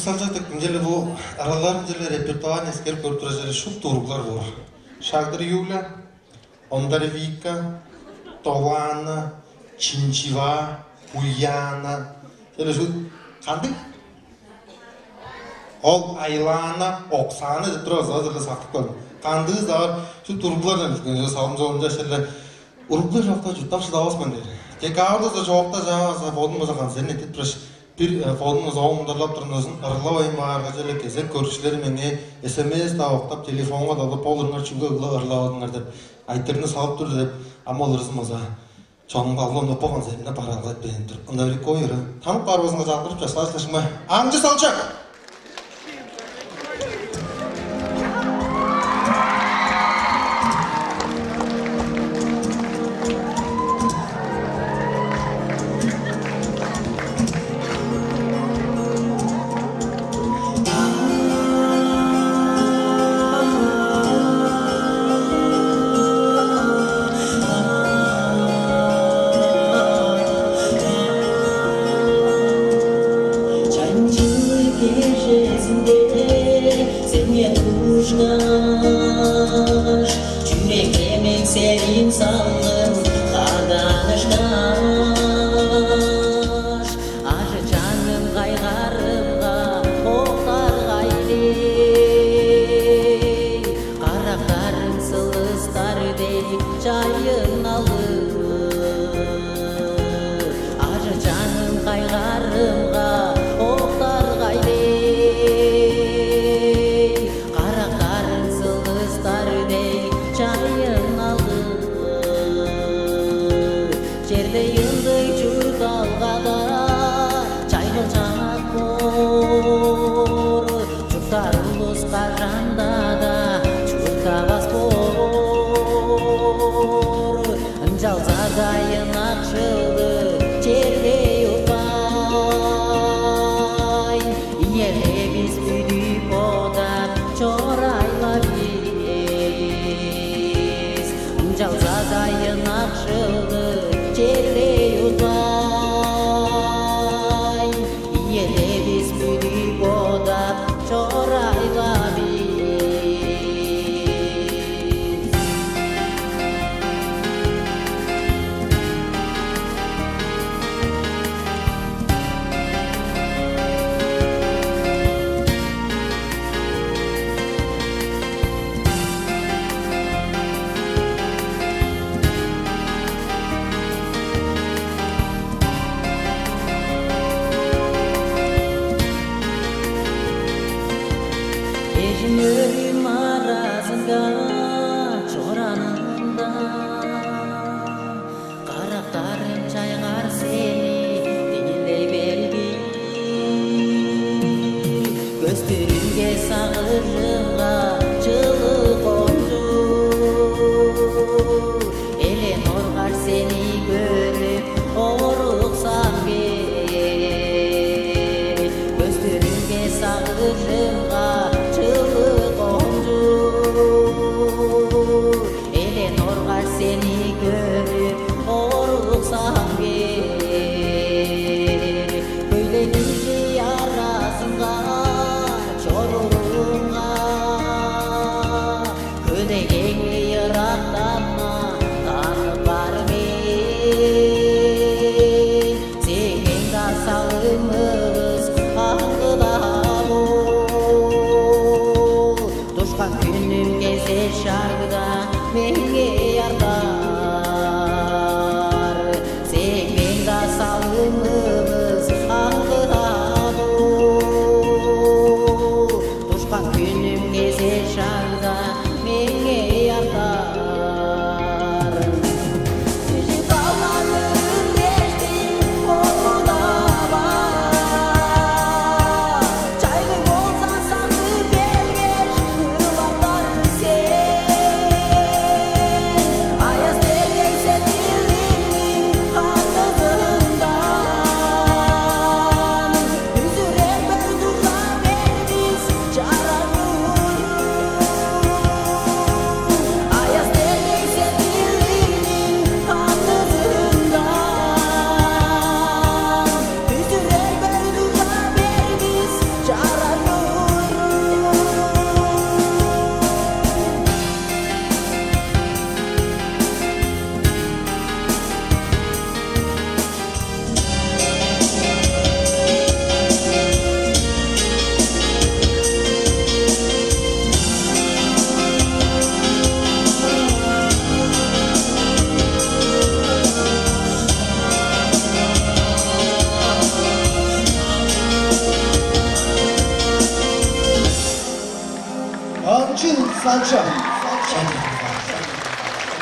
салжатык мжеле бу аралар мжеле репертуар эскер көртүрө жере шук тургулар бар. Шагдыр Юля, Ондар Вика, Тована, Чинчива, Ульяна. Jelе шу кандай? Ол Айлана, Оксана деп тура азыр сактып койдум. Кандай зар шу тургулар эле салым жолунда шеле ургулар жакта жутап шыдабасмын дейт. Декабрда да жокта жаңа фодун музыканы сен этип тураш. Bir fodumuz oğumdarlap turunuzun ırlavayım ağırga jelе kesek көршілер меңе SMS тауықтап телефонға дадып олырыңар чүнге ырlavadыңар деп айтырыны салып тұр деп амол ырзымыза чоңыңға аллон опаған zemine паралғат бейін тұр. Онда бір койыры танып қарбызыңға жақтырып жасылашылашыңға аңжы салчак! Санчо.